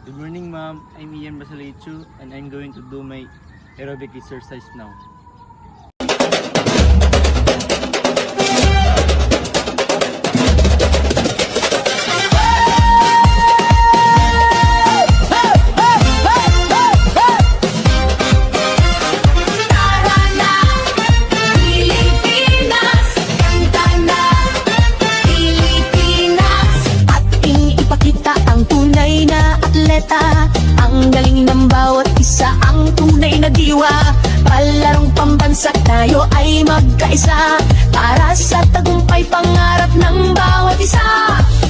Good morning, ma'am. I'm Ian Basalichu and I'm going to do my aerobic exercise now. Ang galing ng bawat isa, ang tunay na diwa. Palarong pambansa, tayo ay magkaisa para sa tagumpay pangarap ng bawat isa.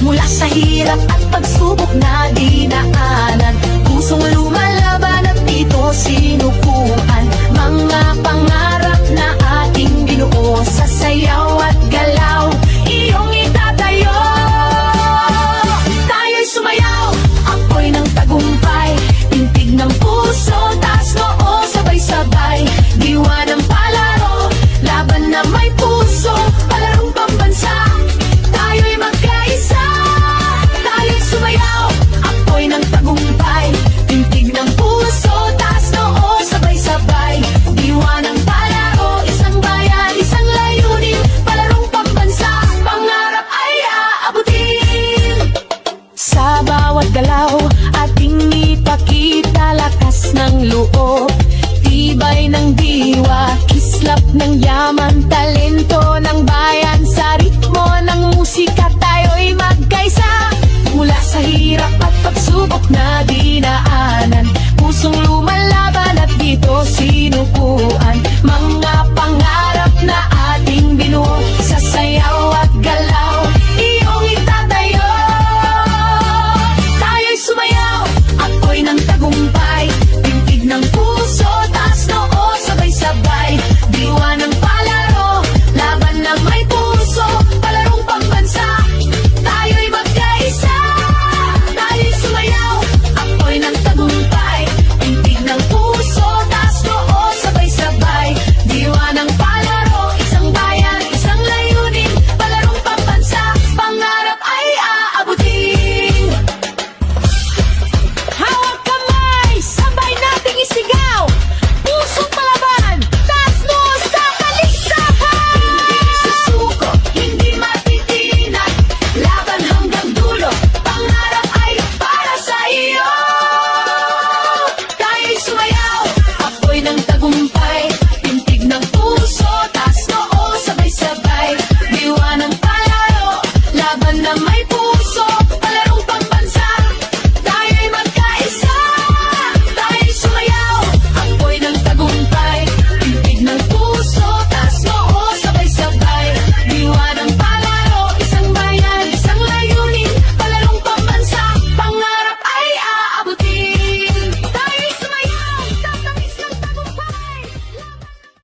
Mula sa hirap at pagsubok na dinaanan, pusong lumalaban at dito sinukuan. Mga pangarap na ating binuo sa sayaw at galaw, iyong itatayo. Tayo'y sumayaw, apoy ng tagumpay, tintig ng puso, taas noo, sabay-sabay. Diwa ng palaro, laban na may puso, palarong pambansa, tayo'y magkaisa. Tayo'y sumayaw, apoy ng tagumpay, tintig ng puso, taas noo, sabay-sabay. Diwa ng palaro, isang bayan, isang layunin, palarong pambansa, pangarap ay aabutin. Sa bawat galaw, ating ipakita lakas ng loob, tibay ng diwa, kislap ng yaman, talento ng bayan. Sa ritmo ng musika tayo'y magkaisa, mula sa hirap at pagsubok na dinaanan.